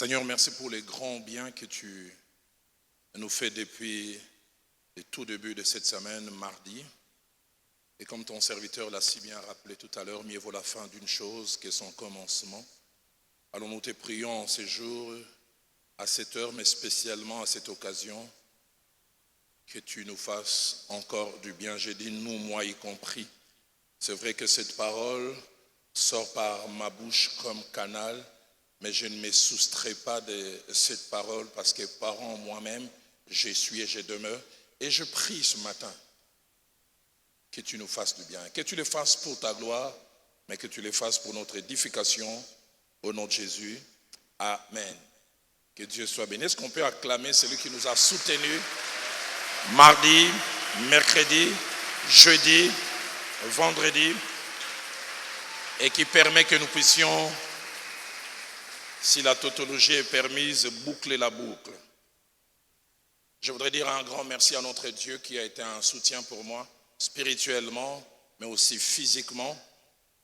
Seigneur, merci pour les grands biens que tu nous fais depuis le tout début de cette semaine, mardi. Et comme ton serviteur l'a si bien rappelé tout à l'heure, mieux vaut la fin d'une chose que son commencement. Alors nous te prions en ces jours, à cette heure, mais spécialement à cette occasion, que tu nous fasses encore du bien. J'ai dit nous, moi y compris. C'est vrai que cette parole sort par ma bouche comme canal, mais je ne me soustrais pas de cette parole parce que parent moi-même, je suis et je demeure. Et je prie ce matin que tu nous fasses du bien, que tu le fasses pour ta gloire, mais que tu le fasses pour notre édification, au nom de Jésus. Amen. Que Dieu soit béni. Est-ce qu'on peut acclamer celui qui nous a soutenus mardi, mercredi, jeudi, vendredi, et qui permet que nous puissions, si la tautologie est permise, boucler la boucle. Je voudrais dire un grand merci à notre Dieu qui a été un soutien pour moi, spirituellement, mais aussi physiquement.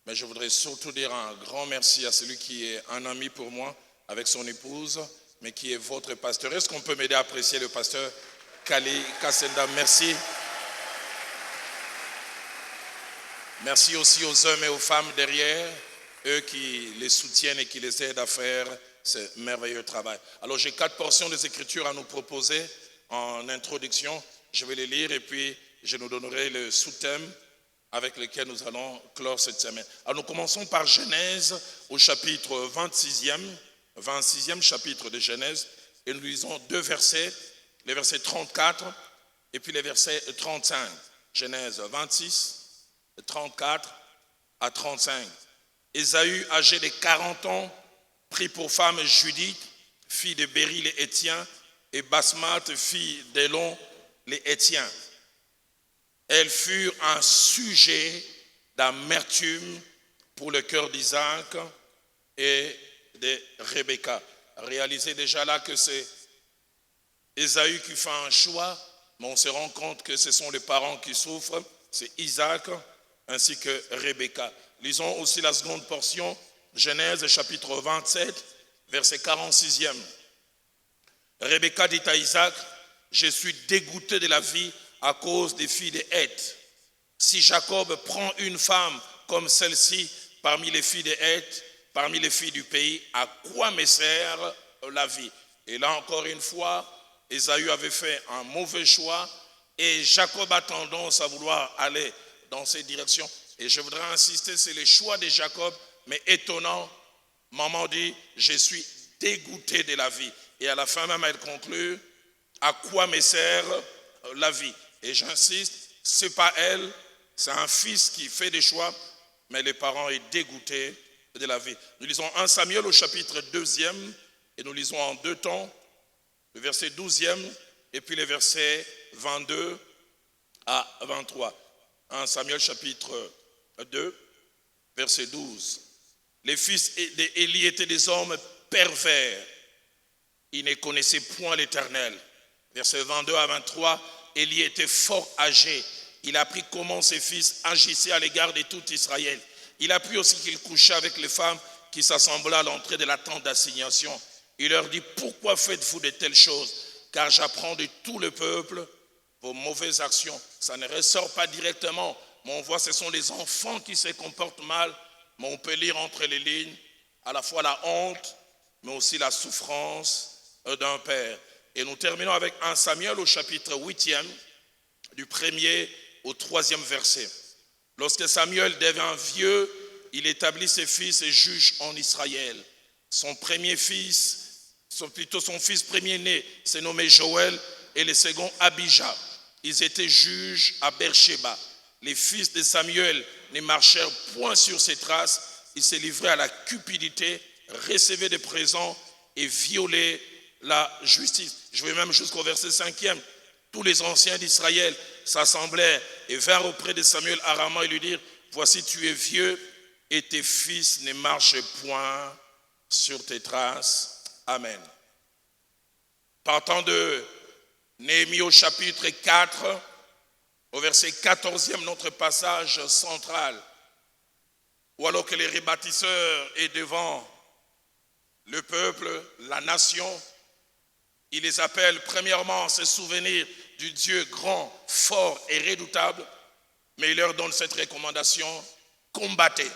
Mais je voudrais surtout dire un grand merci à celui qui est un ami pour moi, avec son épouse, mais qui est votre pasteur. Est-ce qu'on peut m'aider à apprécier le pasteur Kali Kassenda? Merci. Merci aussi aux hommes et aux femmes derrière, eux qui les soutiennent et qui les aident à faire ce merveilleux travail. Alors j'ai 4 portions des Écritures à nous proposer en introduction. Je vais les lire et puis je nous donnerai le sous-thème avec lequel nous allons clore cette semaine. Alors nous commençons par Genèse au chapitre 26e chapitre de Genèse, et nous lisons 2 versets, les versets 34 et puis les versets 35. Genèse 26, 34 à 35. Ésaü, âgé de 40 ans, prit pour femme Judith, fille de Béri les Hétiens, et Basmath, fille d'Élon les Hétiens. Elles furent un sujet d'amertume pour le cœur d'Isaac et de Rebecca. Réalisez déjà là que c'est Ésaü qui fait un choix, mais on se rend compte que ce sont les parents qui souffrent, c'est Isaac ainsi que Rebecca. Lisons aussi la seconde portion, Genèse chapitre 27, verset 46e. Rebecca dit à Isaac, je suis dégoûté de la vie à cause des filles des Heth. Si Jacob prend une femme comme celle-ci parmi les filles des Heth, parmi les filles du pays, à quoi me sert la vie? Et là encore une fois, Ésaü avait fait un mauvais choix et Jacob a tendance à vouloir aller dans cette direction. Et je voudrais insister, c'est le choix de Jacob, mais étonnant. Maman dit, je suis dégoûté de la vie. Et à la fin même, elle conclut, à quoi me sert la vie? Et j'insiste, c'est pas elle, c'est un fils qui fait des choix, mais les parents sont dégoûtés de la vie. Nous lisons 1 Samuel au chapitre 2e, et nous lisons en 2 temps, le verset 12e, et puis les versets 22 à 23. 1 Samuel chapitre 2, verset 12. Les fils d'Élie étaient des hommes pervers. Ils ne connaissaient point l'Éternel. Verset 22 à 23, Élie était fort âgé. Il apprit comment ses fils agissaient à l'égard de tout Israël. Il apprit aussi qu'il couchait avec les femmes qui s'assemblaient à l'entrée de la tente d'assignation. Il leur dit, pourquoi faites-vous de telles choses? Car j'apprends de tout le peuple vos mauvaises actions. Ça ne ressort pas directement, mais on voit que ce sont les enfants qui se comportent mal, mais on peut lire entre les lignes à la fois la honte, mais aussi la souffrance d'un père. Et nous terminons avec 1 Samuel au chapitre 8e, du 1er au 3e verset. Lorsque Samuel devint vieux, il établit ses fils et juges en Israël. Son fils premier-né, s'est nommé Joël, et le second Abijah. Ils étaient juges à Beersheba. Les fils de Samuel ne marchèrent point sur ses traces. Ils se livraient à la cupidité, recevaient des présents et violaient la justice. Je vais même jusqu'au verset 5e. Tous les anciens d'Israël s'assemblèrent et vinrent auprès de Samuel à Rama et lui dirent, voici tu es vieux et tes fils ne marchent point sur tes traces. Amen. Partant de Néhémie au chapitre 4, au verset 14e, notre passage central, ou alors que les rebâtisseurs est devant le peuple, la nation. Il les appelle premièrement à se souvenir du Dieu grand, fort et redoutable, mais il leur donne cette recommandation, combattez.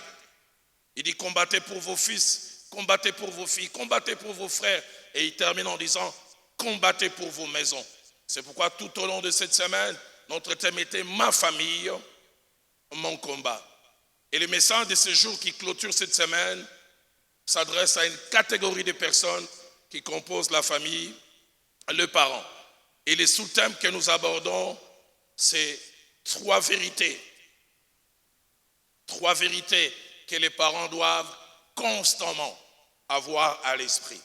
Il dit combattez pour vos fils, combattez pour vos filles, combattez pour vos frères. Et il termine en disant combattez pour vos maisons. C'est pourquoi tout au long de cette semaine, notre thème était ma famille, mon combat. Et le message de ce jour qui clôture cette semaine s'adresse à une catégorie de personnes qui composent la famille, le parent. Et les sous-thèmes que nous abordons, c'est trois vérités. Trois vérités que les parents doivent constamment avoir à l'esprit.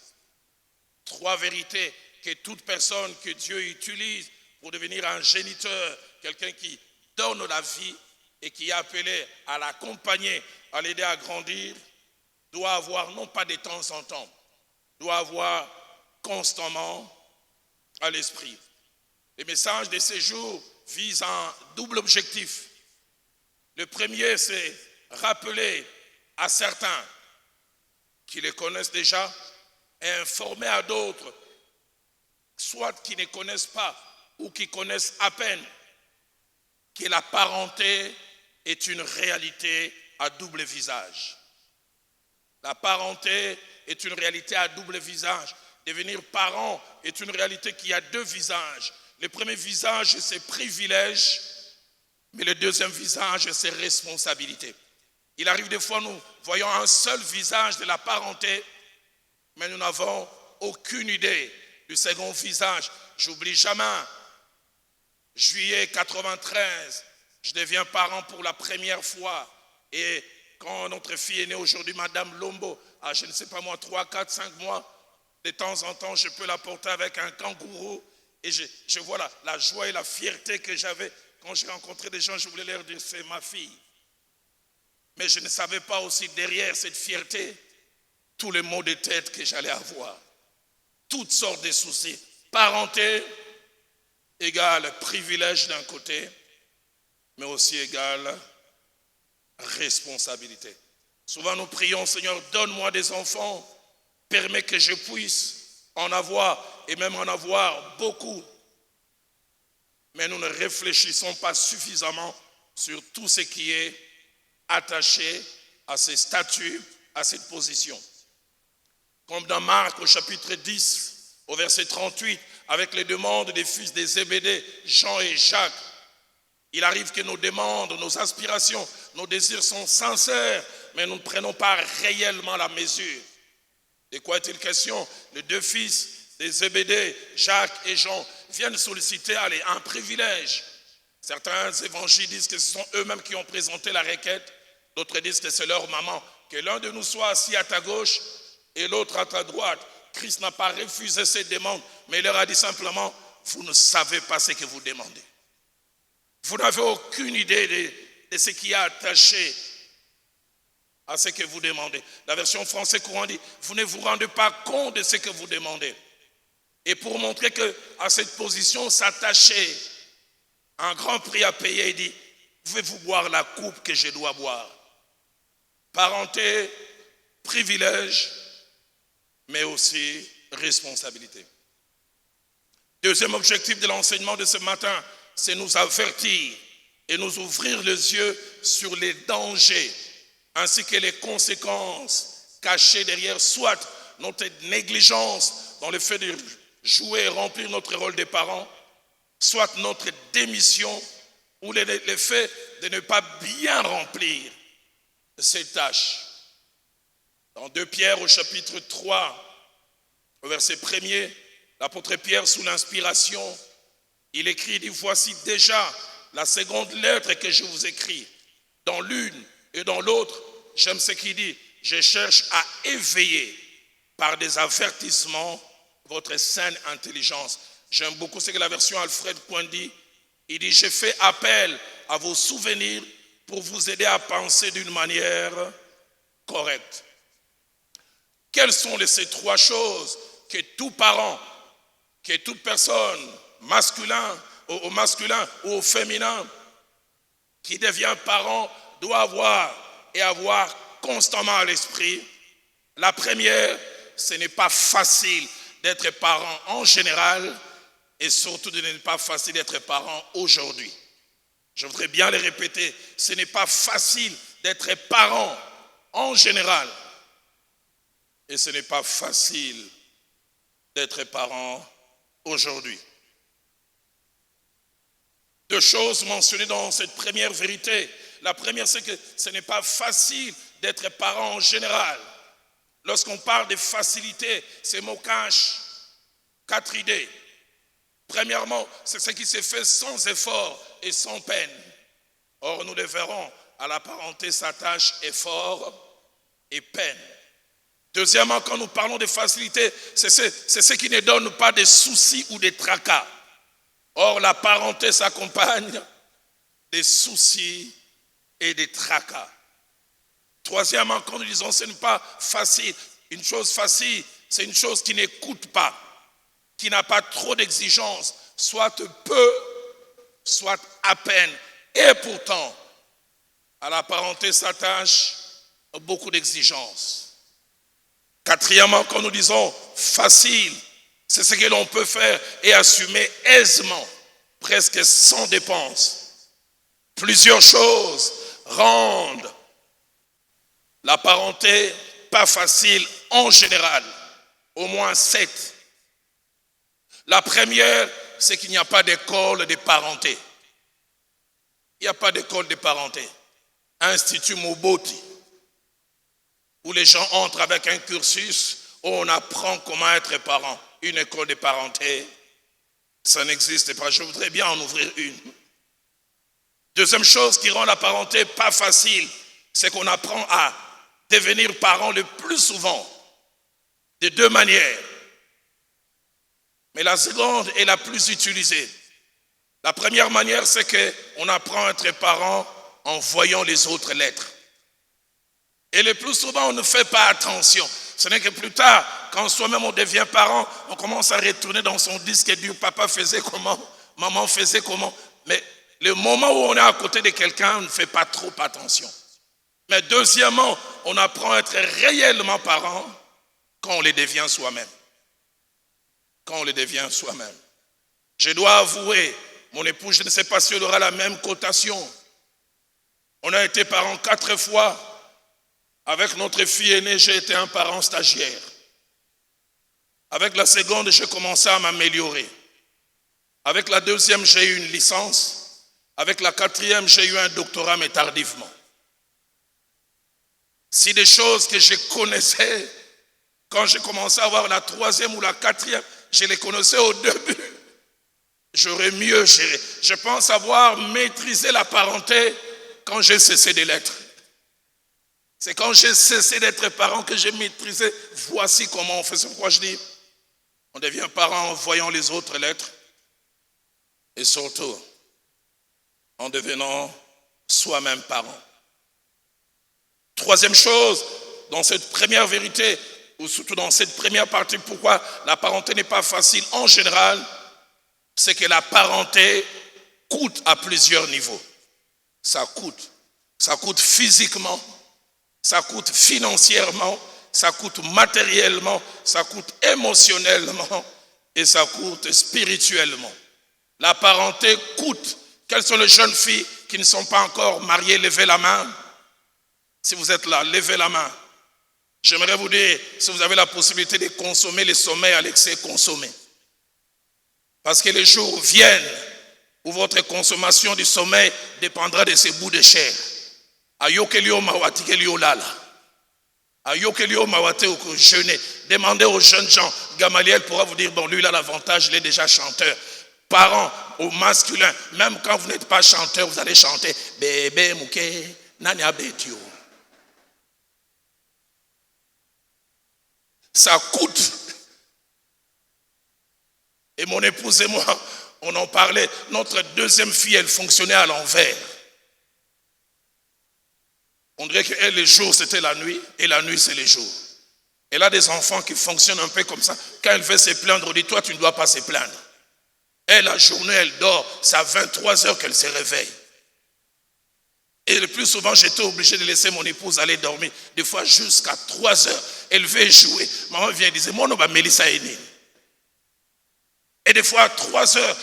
Trois vérités que toute personne que Dieu utilise pour devenir un géniteur, quelqu'un qui donne la vie et qui est appelé à l'accompagner, à l'aider à grandir, doit avoir non pas de temps en temps, doit avoir constamment à l'esprit. Le message de ces jours vise un double objectif. Le premier, c'est rappeler à certains qui les connaissent déjà et informer à d'autres, soit qui ne connaissent pas ou qui connaissent à peine, que la parenté est une réalité à double visage. La parenté est une réalité à double visage. Devenir parent est une réalité qui a deux visages. Le premier visage, c'est privilège, mais le deuxième visage, c'est responsabilité. Il arrive des fois, nous voyons un seul visage de la parenté, mais nous n'avons aucune idée du second visage. J'oublie jamais, juillet 93, je deviens parent pour la première fois. Et quand notre fille est née aujourd'hui, Madame Lombo, à je ne sais pas moi, 3, 4, 5 mois, de temps en temps, je peux la porter avec un kangourou. Et je vois la joie et la fierté que j'avais. Quand j'ai rencontré des gens, je voulais leur dire, c'est ma fille. Mais je ne savais pas aussi derrière cette fierté, tous les maux de tête que j'allais avoir. Toutes sortes de soucis. Parenté égale privilège d'un côté, mais aussi égale responsabilité. Souvent nous prions, Seigneur, donne-moi des enfants, permets que je puisse en avoir et même en avoir beaucoup. Mais nous ne réfléchissons pas suffisamment sur tout ce qui est attaché à ces statuts, à cette position. Comme dans Marc au chapitre 10, au verset 38, avec les demandes des fils des Zébédée, Jean et Jacques, il arrive que nos demandes, nos aspirations, nos désirs sont sincères, mais nous ne prenons pas réellement la mesure. De quoi est-il question? Les deux fils des Zébédée, Jacques et Jean, viennent solliciter un privilège. Certains évangiles disent que ce sont eux-mêmes qui ont présenté la requête. D'autres disent que c'est leur maman. Que l'un de nous soit assis à ta gauche et l'autre à ta droite. Christ n'a pas refusé ces demandes, mais il leur a dit simplement, vous ne savez pas ce que vous demandez. Vous n'avez aucune idée de ce qui est attaché à ce que vous demandez. La version française courant dit, vous ne vous rendez pas compte de ce que vous demandez. Et pour montrer qu'à cette position s'attacher, un grand prix à payer, il dit, pouvez-vous boire la coupe que je dois boire? Parenté, privilège, mais aussi responsabilité. Deuxième objectif de l'enseignement de ce matin, c'est nous avertir et nous ouvrir les yeux sur les dangers ainsi que les conséquences cachées derrière soit notre négligence dans le fait de jouer et remplir notre rôle de parents, soit notre démission ou le fait de ne pas bien remplir ces tâches. Dans 2 Pierre au chapitre 3, au verset 1er, l'apôtre Pierre, sous l'inspiration, il écrit, il dit, voici déjà la seconde lettre que je vous écris. Dans l'une et dans l'autre, j'aime ce qu'il dit, je cherche à éveiller par des avertissements votre saine intelligence. J'aime beaucoup ce que la version Alfred Point dit. Il dit, je fais appel à vos souvenirs pour vous aider à penser d'une manière correcte. Quelles sont ces trois choses que tout parent, que toute personne, masculin ou au féminin, qui devient parent, doit avoir et avoir constamment à l'esprit? La première, ce n'est pas facile d'être parent en général et surtout de n'est pas facile d'être parent aujourd'hui. Je voudrais bien le répéter, ce n'est pas facile d'être parent en général et ce n'est pas facile d'être parent aujourd'hui. Deux choses mentionnées dans cette première vérité. La première, c'est que ce n'est pas facile d'être parent en général. Lorsqu'on parle de facilité, ces mots cachent 4 idées. Premièrement, c'est ce qui se fait sans effort et sans peine. Or, nous le verrons, à la parenté s'attache effort et peine. Deuxièmement, quand nous parlons de facilité, c'est ce qui ne donne pas de soucis ou de tracas. Or, la parenté s'accompagne des soucis et des tracas. Troisièmement, quand nous disons ce n'est pas facile, une chose facile, c'est une chose qui ne coûte pas, qui n'a pas trop d'exigences, soit peu, soit à peine. Et pourtant, à la parenté s'attache beaucoup d'exigences. Quatrièmement, quand nous disons facile, c'est ce que l'on peut faire et assumer aisément, presque sans dépense. Plusieurs choses rendent la parenté pas facile en général, au moins 7. La première, c'est qu'il n'y a pas d'école de parenté. Il n'y a pas d'école de parenté. Institut Moboti, où les gens entrent avec un cursus où on apprend comment être parent. Une école de parenté, ça n'existe pas. Je voudrais bien en ouvrir une. Deuxième chose qui rend la parenté pas facile, c'est qu'on apprend à devenir parent le plus souvent de 2 manières. Mais la seconde est la plus utilisée. La première manière, c'est qu'on apprend à être parent en voyant les autres l'être. Et le plus souvent, on ne fait pas attention. Ce n'est que plus tard, quand soi-même on devient parent, on commence à retourner dans son disque dur. Papa faisait comment? Maman faisait comment? Mais le moment où on est à côté de quelqu'un, on ne fait pas trop attention. Mais deuxièmement, on apprend à être réellement parent quand on le devient soi-même. Quand on le devient soi-même. Je dois avouer, mon épouse, je ne sais pas si elle aura la même cotation. On a été parents 4 fois. Avec notre fille aînée, j'ai été un parent stagiaire. Avec la seconde, j'ai commencé à m'améliorer. Avec la deuxième, j'ai eu une licence. Avec la quatrième, j'ai eu un doctorat, mais tardivement. Si des choses que je connaissais, quand j'ai commencé à avoir la troisième ou la quatrième, je les connaissais au début, j'aurais mieux géré. Je pense avoir maîtrisé la parenté quand j'ai cessé de l'être. C'est quand j'ai cessé d'être parent que j'ai maîtrisé. Voici comment on fait. C'est pourquoi je dis, on devient parent en voyant les autres l'être. Et surtout, en devenant soi-même parent. Troisième chose, dans cette première vérité, ou surtout dans cette première partie, pourquoi la parenté n'est pas facile en général, c'est que la parenté coûte à plusieurs niveaux. Ça coûte. Ça coûte physiquement, ça coûte financièrement, ça coûte matériellement, ça coûte émotionnellement et ça coûte spirituellement. La parenté coûte. Quelles sont les jeunes filles qui ne sont pas encore mariées? Levez la main. Si vous êtes là, levez la main. J'aimerais vous dire, si vous avez la possibilité de consommer le sommeil à l'excès, consommez. Parce que les jours viennent où votre consommation du sommeil dépendra de ces bouts de chair. Ayokelio mawati kelio lala. Ayokelio mawate ou jeûner. Demandez aux jeunes gens. Gamaliel pourra vous dire, bon, lui, il a l'avantage, il est déjà chanteur. Parents au masculin, même quand vous n'êtes pas chanteur, vous allez chanter. Bébé mouké, nanya betio. Ça coûte. Et mon épouse et moi, on en parlait. Notre deuxième fille, elle fonctionnait à l'envers. On dirait qu'elle, les jours, c'était la nuit, et la nuit, c'est les jours. Elle a des enfants qui fonctionnent un peu comme ça. Quand elle veut se plaindre, on dit, toi, tu ne dois pas se plaindre. Elle, la journée, elle dort. C'est à 23 heures qu'elle se réveille. Et le plus souvent, j'étais obligé de laisser mon épouse aller dormir. Des fois, jusqu'à 3 heures. Elle veut jouer. Maman vient et disait, moi, on va Mélissa Aîné. Et des fois, à 3 heures,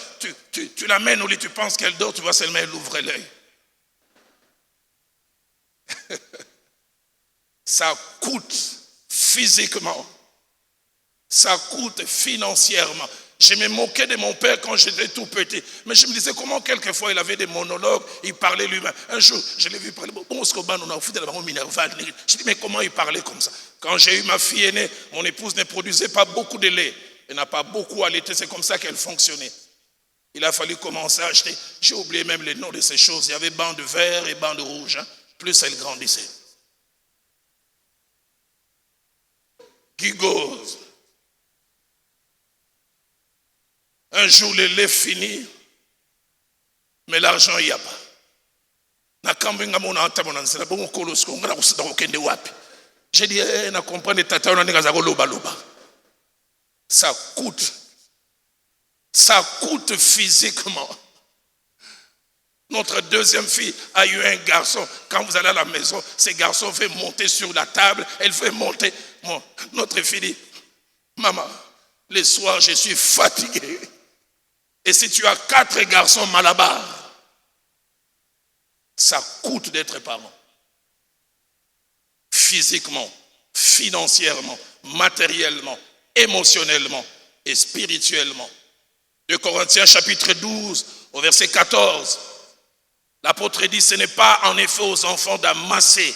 tu l'amènes au lit, tu penses qu'elle dort, tu vois seulement elle ouvre l'œil. Ça coûte physiquement. Ça coûte financièrement. Je me moquais de mon père quand j'étais tout petit. Mais je me disais comment quelquefois il avait des monologues, il parlait lui-même. Un jour, je l'ai vu parler. Bon, ce qu'on a foutu de la Minerva. Je dis, mais comment il parlait comme ça? Quand j'ai eu ma fille aînée, mon épouse ne produisait pas beaucoup de lait. Elle n'a pas beaucoup allaité. C'est comme ça qu'elle fonctionnait. Il a fallu commencer à acheter. J'ai oublié même les noms de ces choses. Il y avait bandes vert et bandes rouge. Plus elle grandissait. Gigose. Un jour, le lait finit, mais l'argent, il n'y a pas. J'ai dit, na comprendre tata na ninga loba loba. Ça coûte physiquement. Notre deuxième fille a eu un garçon. Quand vous allez à la maison, ce garçon fait monter sur la table, elle fait monter. Bon, notre fille dit, maman, le soir, je suis fatigué. Et si tu as 4 garçons malabars, ça coûte d'être parent. Physiquement, financièrement, matériellement, émotionnellement et spirituellement. 2 Corinthiens chapitre 12 au verset 14. L'apôtre dit, ce n'est pas en effet aux enfants d'amasser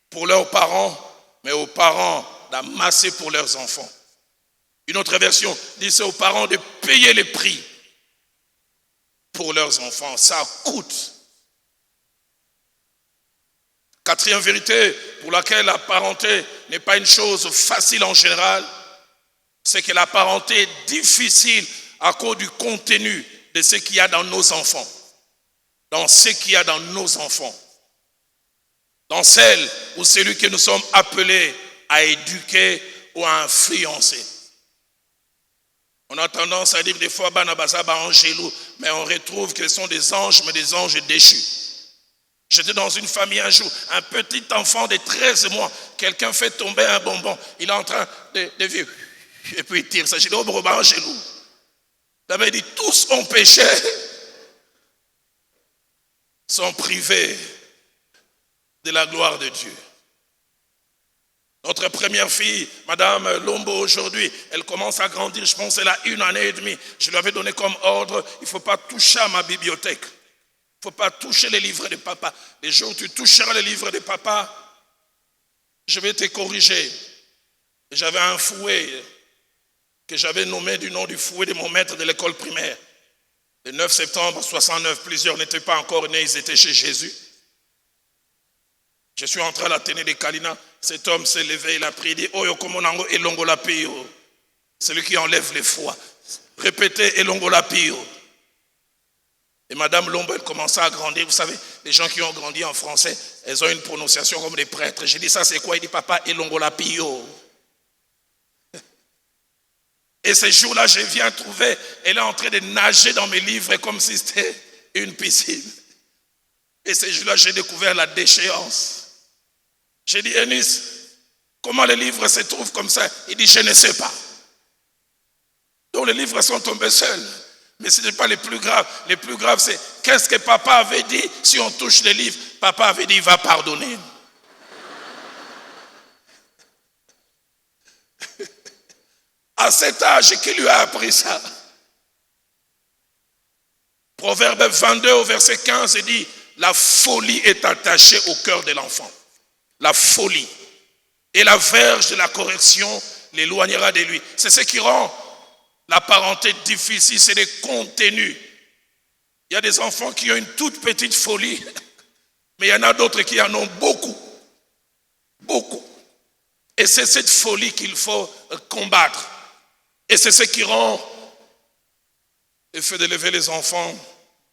pour leurs parents, mais aux parents d'amasser pour leurs enfants. Une autre version dit, c'est aux parents de payer les prix pour leurs enfants. Ça coûte. 4e vérité pour laquelle la parenté n'est pas une chose facile en général, c'est que la parenté est difficile à cause du contenu de ce qu'il y a dans nos enfants. Dans ce qu'il y a dans nos enfants. Dans celle ou celui que nous sommes appelés à éduquer ou à influencer. On a tendance à dire des fois, angélou, mais on retrouve que ce sont des anges, mais des anges déchus. J'étais dans une famille un jour, un petit enfant de 13 mois, quelqu'un fait tomber un bonbon, il est en train de vivre, et puis il tire ça. J'ai dit, oh, angélou. Il avait dit, tous ont péché, sont privés de la gloire de Dieu. Notre première fille, Madame Lombo, aujourd'hui, elle commence à grandir, je pense qu'elle a 1 année et demie. Je lui avais donné comme ordre, il ne faut pas toucher à ma bibliothèque. Il ne faut pas toucher les livres de papa. Les jours où tu toucheras les livres de papa, je vais te corriger. J'avais un fouet que j'avais nommé du nom du fouet de mon maître de l'école primaire. Le 9 septembre 69, plusieurs n'étaient pas encore nés, ils étaient chez Jésus. Je suis entré à l'Athénée de Kalina. Cet homme s'est levé, il a prié, il dit, Oyo komonango elongola pio. Celui qui enlève les foi. Répétez elongola pio. Et Madame Lombo, elle commençait à grandir. Vous savez, les gens qui ont grandi en français, elles ont une prononciation comme des prêtres. J'ai dit, ça c'est quoi? Il dit, papa, elongola pio. Et ce jour-là, je viens trouver, elle est en train de nager dans mes livres comme si c'était une piscine. Et ce jour-là, j'ai découvert la déchéance. J'ai dit, Eunice, comment les livres se trouvent comme ça? Il dit, je ne sais pas. Donc les livres sont tombés seuls. Mais ce n'est pas les plus graves. Les plus graves, c'est qu'est-ce que papa avait dit si on touche les livres? Papa avait dit, il va pardonner. À cet âge, qui lui a appris ça? Proverbe 22 au verset 15 dit, la folie est attachée au cœur de l'enfant. La folie. Et la verge de la correction l'éloignera de lui. C'est ce qui rend la parenté difficile, c'est les contenus. Il y a des enfants qui ont une toute petite folie, mais il y en a d'autres qui en ont beaucoup. Beaucoup. Et c'est cette folie qu'il faut combattre. Et c'est ce qui rend le fait d'élever les enfants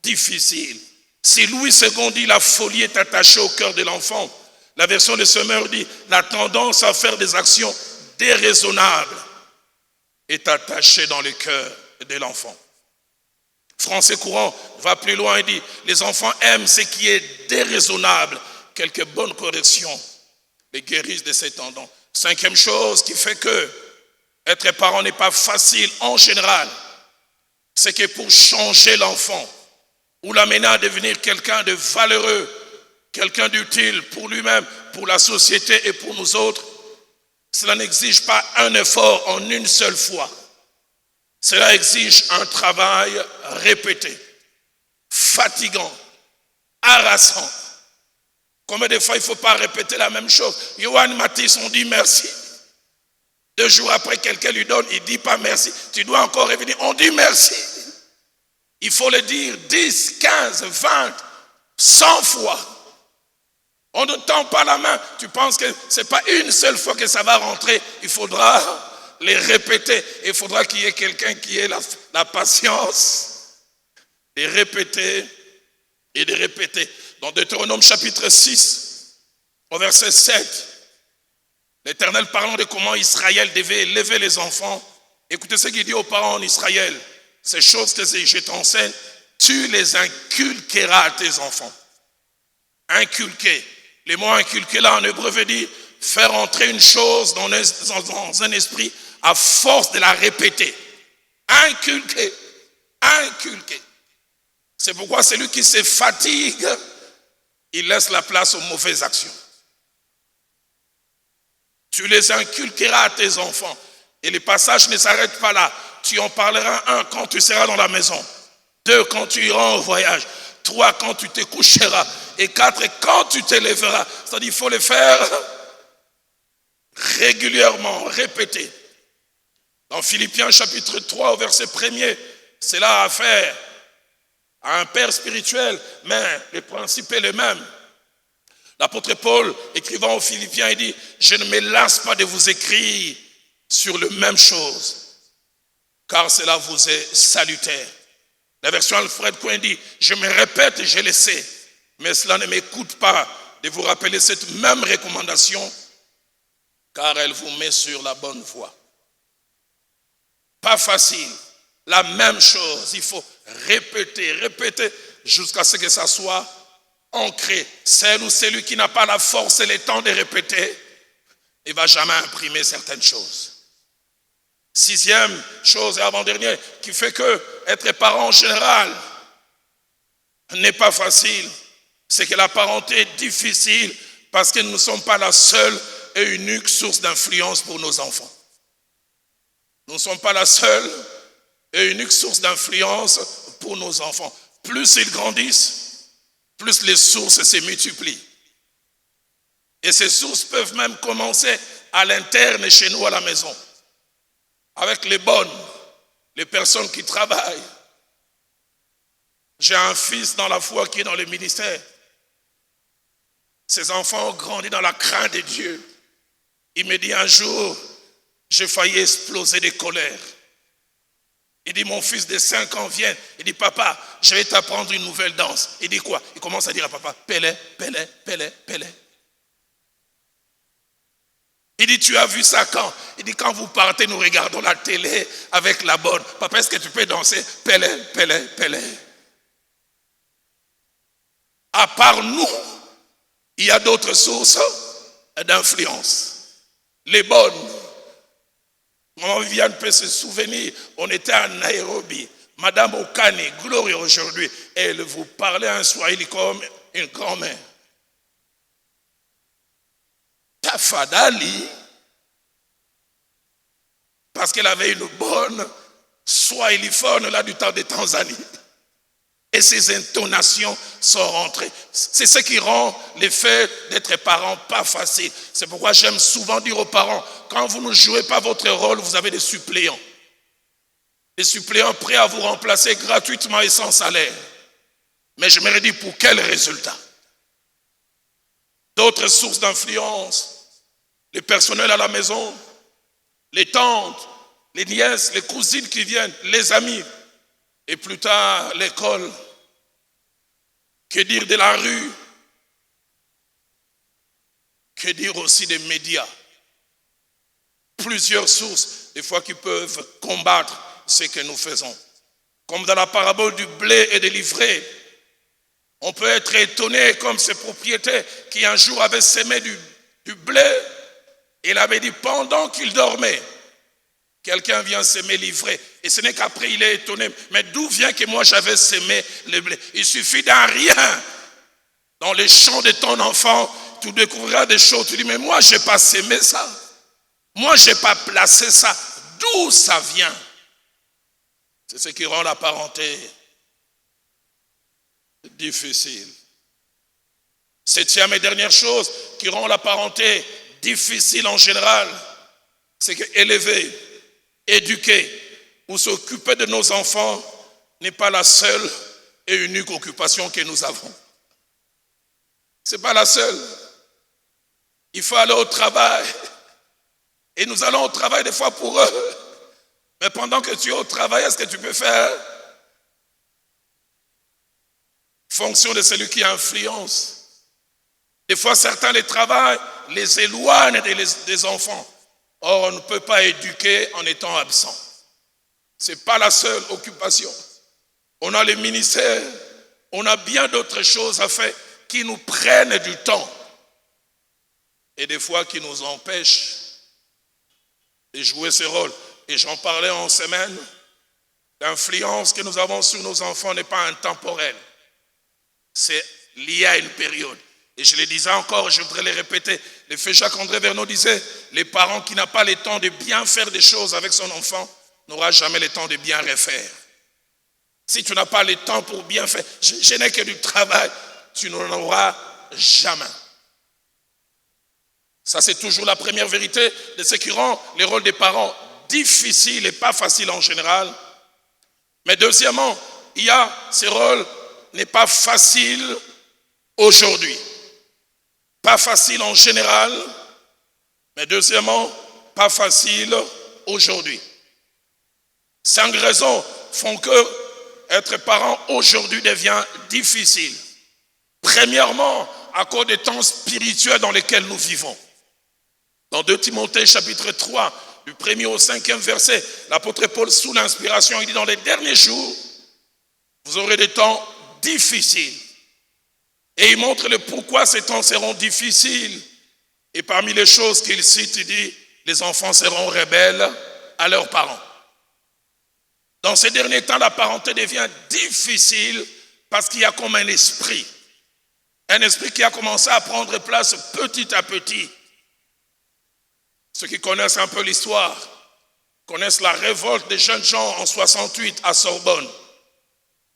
difficile. Si Louis II dit la folie est attachée au cœur de l'enfant, la version de Semeur dit la tendance à faire des actions déraisonnables est attachée dans le cœur de l'enfant. Français courant va plus loin et dit, les enfants aiment ce qui est déraisonnable. Quelques bonnes corrections les guérissent de ces tendons. Cinquième chose qui fait que être parent n'est pas facile en général, c'est que pour changer l'enfant ou l'amener à devenir quelqu'un de valeureux, quelqu'un d'utile pour lui-même, pour la société et pour nous autres, cela n'exige pas un effort en une seule fois. Cela exige un travail répété, fatigant, harassant. Combien de fois il ne faut pas répéter la même chose? Johan Matisse, on dit merci. 2 jours après, quelqu'un lui donne, il ne dit pas merci. Tu dois encore revenir, on dit merci. Il faut le dire 10, 15, 20, 100 fois. On ne tend pas la main. Tu penses que ce n'est pas une seule fois que ça va rentrer. Il faudra les répéter. Il faudra qu'il y ait quelqu'un qui ait la patience de répéter et de répéter. Dans Deutéronome chapitre 6, au verset 7, l'Éternel parlant de comment Israël devait élever les enfants. Écoutez ce qu'il dit aux parents en Israël. Ces choses que je t'enseigne, tu les inculqueras à tes enfants. Inculquer. Le mot inculquer là en hébreu veut dire faire entrer une chose dans un esprit à force de la répéter. Inculquer. Inculquer. C'est pourquoi celui qui se fatigue, il laisse la place aux mauvaises actions. Tu les inculqueras à tes enfants. Et les passages ne s'arrêtent pas là. Tu en parleras 1 quand tu seras dans la maison. 2 quand tu iras en voyage. 3 quand tu te coucheras. Et 4 quand tu te lèveras. C'est-à-dire qu'il faut le faire régulièrement, répéter. Dans Philippiens chapitre 3 au verset 1er, c'est là à faire à un père spirituel, mais le principe est le même. L'apôtre Paul, écrivant aux Philippiens, il dit, je ne me lasse pas de vous écrire sur les mêmes choses, car cela vous est salutaire. La version Alfred Cohen dit, je me répète et je le sais, mais cela ne m'écoute pas de vous rappeler cette même recommandation, car elle vous met sur la bonne voie. Pas facile, la même chose, il faut répéter, jusqu'à ce que ça soit ancré. Celle ou celui qui n'a pas la force et le temps de répéter, il ne va jamais imprimer certaines choses. 6e chose et avant-dernière qui fait que être parent en général n'est pas facile, c'est que la parenté est difficile parce que nous ne sommes pas la seule et unique source d'influence pour nos enfants. Nous ne sommes pas la seule et unique source d'influence pour nos enfants. Plus ils grandissent, plus les sources se multiplient. Et ces sources peuvent même commencer à l'interne chez nous à la maison. Avec les bonnes, les personnes qui travaillent. J'ai un fils dans la foi qui est dans le ministère. Ses enfants ont grandi dans la crainte de Dieu. Il me dit un jour, j'ai failli exploser de colère. Il dit, mon fils de 5 ans vient. Il dit, papa, je vais t'apprendre une nouvelle danse. Il dit quoi? Il commence à dire à papa, Pelé, Pelé, Pelé, Pelé. Il dit, tu as vu ça quand? Il dit, quand vous partez, nous regardons la télé avec la bonne. Papa, est-ce que tu peux danser? Pelé, Pelé, Pelé. À part nous, il y a d'autres sources d'influence. Les bonnes. Maman Viviane peut se souvenir, on était à Nairobi. Madame Okane, gloire aujourd'hui, elle vous parlait en swahili comme une grand-mère. Tafadali, parce qu'elle avait une bonne swahiliphone là du temps de Tanzanie. Et ses intonations sont rentrées. C'est ce qui rend le fait d'être parent pas facile. C'est pourquoi j'aime souvent dire aux parents, quand vous ne jouez pas votre rôle, vous avez des suppléants. Des suppléants prêts à vous remplacer gratuitement et sans salaire. Mais je me dis pour quel résultat? D'autres sources d'influence, les personnels à la maison, les tantes, les nièces, les cousines qui viennent, les amis, et plus tard l'école. Que dire de la rue? Que dire aussi des médias? Plusieurs sources, des fois, qui peuvent combattre ce que nous faisons. Comme dans la parabole du blé et de l'ivraie. On peut être étonné comme ce propriétaire qui un jour avait semé du blé. Il avait dit pendant qu'il dormait, quelqu'un vient s'aimer l'ivraie. Et ce n'est qu'après il est étonné. Mais d'où vient que moi j'avais semé le blé? Il suffit d'un rien. Dans les champs de ton enfant, tu découvriras des choses. Tu dis, mais moi je n'ai pas semé ça. Moi je n'ai pas placé ça. D'où ça vient? C'est ce qui rend la parenté difficile. Septième et dernière chose qui rend la parenté difficile en général, c'est qu'élever, éduquer ou s'occuper de nos enfants n'est pas la seule et unique occupation que nous avons. Ce n'est pas la seule. Il faut aller au travail. Et nous allons au travail des fois pour eux. Mais pendant que tu es au travail, est-ce que tu peux faire fonction de celui qui influence? Des fois, certains les travaillent, les éloignent des enfants. Or, on ne peut pas éduquer en étant absent. Ce n'est pas la seule occupation. On a les ministères, on a bien d'autres choses à faire qui nous prennent du temps. Et des fois, qui nous empêchent de jouer ce rôle. Et j'en parlais en semaine, l'influence que nous avons sur nos enfants n'est pas intemporelle. C'est lié à une période. Et je le disais encore, je voudrais le répéter. Le feu Jacques-André Verneau disait, les parents qui n'ont pas le temps de bien faire des choses avec son enfant n'aura jamais le temps de bien refaire. Si tu n'as pas le temps pour bien faire, je n'ai que du travail, tu n'en auras jamais. Ça, c'est toujours la première vérité de ce qui rend les rôles des parents difficiles et pas faciles en général. Mais deuxièmement, ce rôle n'est pas facile aujourd'hui. Pas facile en général, mais deuxièmement, pas facile aujourd'hui. 5 raisons font que être parent aujourd'hui devient difficile. Premièrement, à cause des temps spirituels dans lesquels nous vivons. Dans 2 Timothée chapitre 3, du 1er au 5e verset, l'apôtre Paul, sous l'inspiration, il dit, dans les derniers jours, vous aurez des temps difficiles. Et il montre le pourquoi ces temps seront difficiles. Et parmi les choses qu'il cite, il dit, les enfants seront rebelles à leurs parents. Dans ces derniers temps, la parenté devient difficile parce qu'il y a comme un esprit qui a commencé à prendre place petit à petit. Ceux qui connaissent un peu l'histoire connaissent la révolte des jeunes gens en 68 à Sorbonne,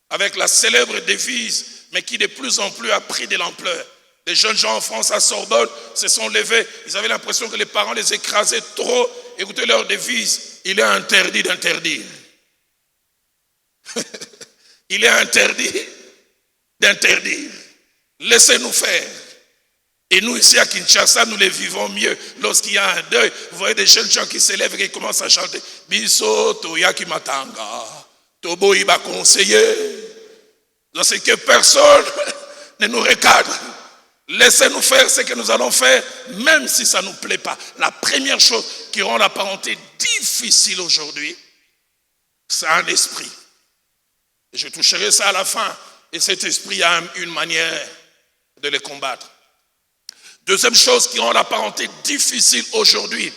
avec la célèbre devise, mais qui de plus en plus a pris de l'ampleur. Les jeunes gens en France à Sorbonne se sont levés, ils avaient l'impression que les parents les écrasaient trop. Écoutez leur devise, il est interdit d'interdire. Il est interdit d'interdire. Laissez-nous faire. Et nous ici à Kinshasa, nous les vivons mieux. Lorsqu'il y a un deuil, vous voyez des jeunes gens qui s'élèvent et qui commencent à chanter Biso Toyaki Matanga, Tobo Iba conseiller. Lorsque que personne ne nous recadre. Laissez-nous faire ce que nous allons faire, même si ça ne nous plaît pas. La première chose qui rend la parenté difficile aujourd'hui, c'est un esprit. Et je toucherai ça à la fin. Et cet esprit a une manière de le combattre. Deuxième chose qui rend la parenté difficile aujourd'hui,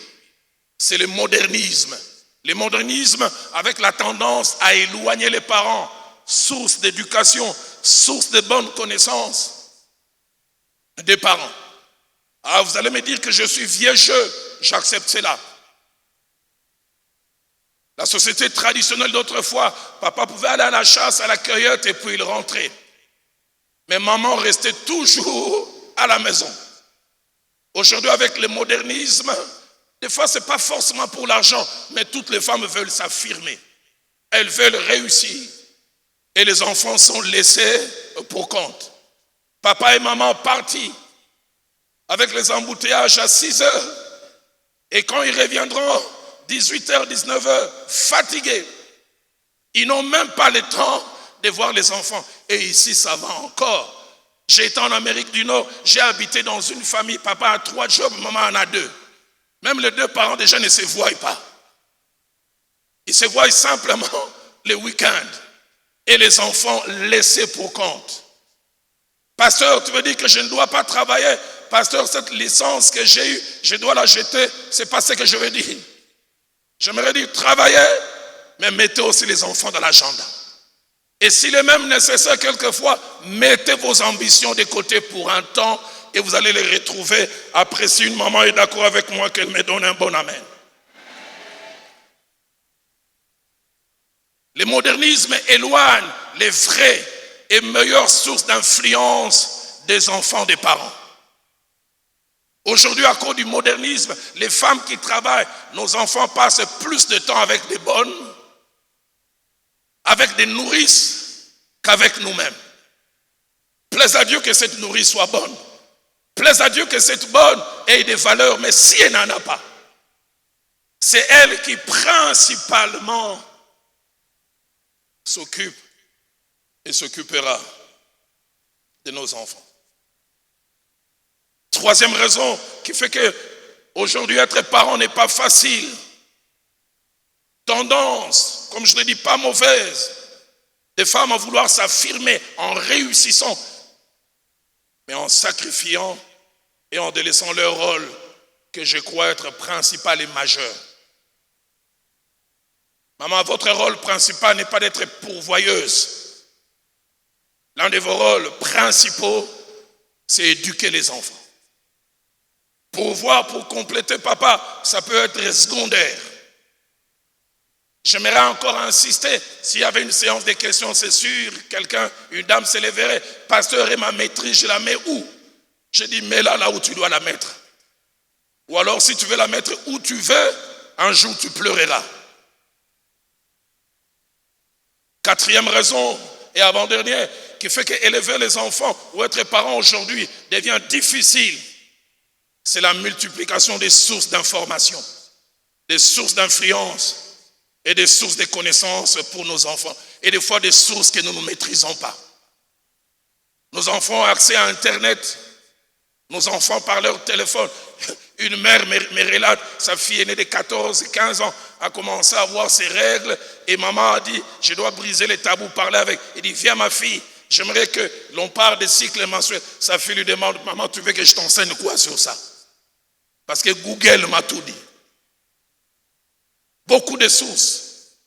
c'est le modernisme. Le modernisme avec la tendance à éloigner les parents, source d'éducation, source de bonnes connaissances des parents. Alors vous allez me dire que je suis vieux jeu, j'accepte cela. La société traditionnelle d'autrefois, papa pouvait aller à la chasse, à la cueillette et puis il rentrait. Mais maman restait toujours à la maison. Aujourd'hui, avec le modernisme, des fois, ce n'est pas forcément pour l'argent, mais toutes les femmes veulent s'affirmer. Elles veulent réussir. Et les enfants sont laissés pour compte. Papa et maman partis avec les embouteillages à 6 heures. Et quand ils reviendront, 18h, 19h, fatigués, ils n'ont même pas le temps de voir les enfants. Et ici, ça va encore. J'ai été en Amérique du Nord, j'ai habité dans une famille, papa a 3 jobs, maman en a 2. Même les 2 parents déjà ne se voient pas. Ils se voient simplement les week-ends. et les enfants laissés pour compte. Pasteur, tu veux dire que je ne dois pas travailler? Pasteur, cette licence que j'ai eue, je dois la jeter? C'est pas ce que je veux dire. J'aimerais dire travailler, mais mettez aussi les enfants dans l'agenda. Et s'il est même nécessaire quelquefois, mettez vos ambitions de côté pour un temps et vous allez les retrouver après. Si une maman est d'accord avec moi, qu'elle me donne un bon amen. Le modernisme éloigne les vraies et meilleures sources d'influence des enfants des parents. Aujourd'hui, à cause du modernisme, les femmes qui travaillent, nos enfants passent plus de temps avec des bonnes, avec des nourrices, qu'avec nous-mêmes. Plaise à Dieu que cette nourrice soit bonne. Plaise à Dieu que cette bonne ait des valeurs, mais si elle n'en a pas, c'est elle qui principalement s'occupe et s'occupera de nos enfants. Troisième raison qui fait que aujourd'hui être parent n'est pas facile. Tendance, comme je le dis, pas mauvaise, des femmes à vouloir s'affirmer en réussissant, mais en sacrifiant et en délaissant leur rôle que je crois être principal et majeur. Maman, votre rôle principal n'est pas d'être pourvoyeuse. L'un de vos rôles principaux, c'est éduquer les enfants. Pourvoir pour compléter papa, ça peut être secondaire. J'aimerais encore insister, s'il y avait une séance de questions, c'est sûr, une dame se lèverait, pasteur, et ma maîtrise, je la mets où? Je dis, mets-la là où tu dois la mettre. Ou alors, si tu veux la mettre où tu veux, un jour tu pleureras. Quatrième raison, et avant-dernière, qui fait qu'élever les enfants ou être parent aujourd'hui devient difficile, c'est la multiplication des sources d'information, des sources d'influence et des sources de connaissances pour nos enfants. Et des fois des sources que nous ne maîtrisons pas. Nos enfants ont accès à Internet, nos enfants par leur téléphone. Une mère me relate, sa fille est née de 14 et 15 ans, a commencé à avoir ses règles et maman a dit, je dois briser les tabous, parler avec. Il dit, viens ma fille, j'aimerais que l'on parle des cycles menstruels. Sa fille lui demande, maman, tu veux que je t'enseigne quoi sur ça? Parce que Google m'a tout dit. Beaucoup de sources.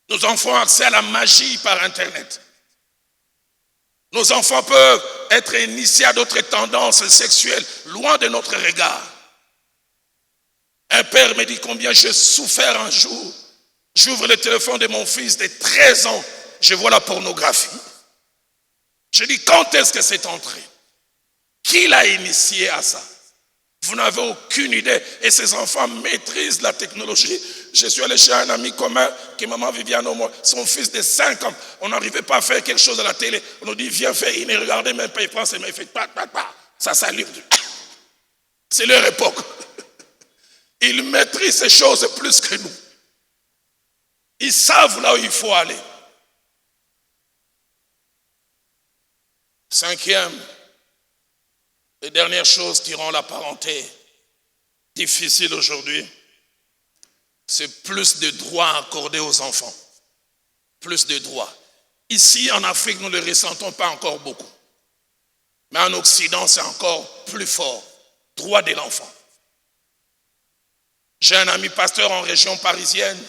Nos enfants ont accès à la magie par Internet. Nos enfants peuvent être initiés à d'autres tendances sexuelles, loin de notre regard. Un père me dit combien j'ai souffert un jour. J'ouvre le téléphone de mon fils de 13 ans, je vois la pornographie. Je dis, quand est-ce que c'est entré? Qui l'a initié à ça? Vous n'avez aucune idée. Et ces enfants maîtrisent la technologie. Je suis allé chez un ami commun, qui est maman Viviane, son fils de 5 ans. On n'arrivait pas à faire quelque chose à la télé. On nous dit, viens faire. Il ne regardait même pas, il prend ses mains, il fait pat. Ça s'allume. C'est leur époque. Ils maîtrisent ces choses plus que nous. Ils savent là où il faut aller. Cinquième et dernière chose qui rend la parenté difficile aujourd'hui, c'est plus de droits accordés aux enfants. Plus de droits. Ici, en Afrique, nous ne le ressentons pas encore beaucoup. Mais en Occident, c'est encore plus fort. Droit de l'enfant. J'ai un ami pasteur en région parisienne.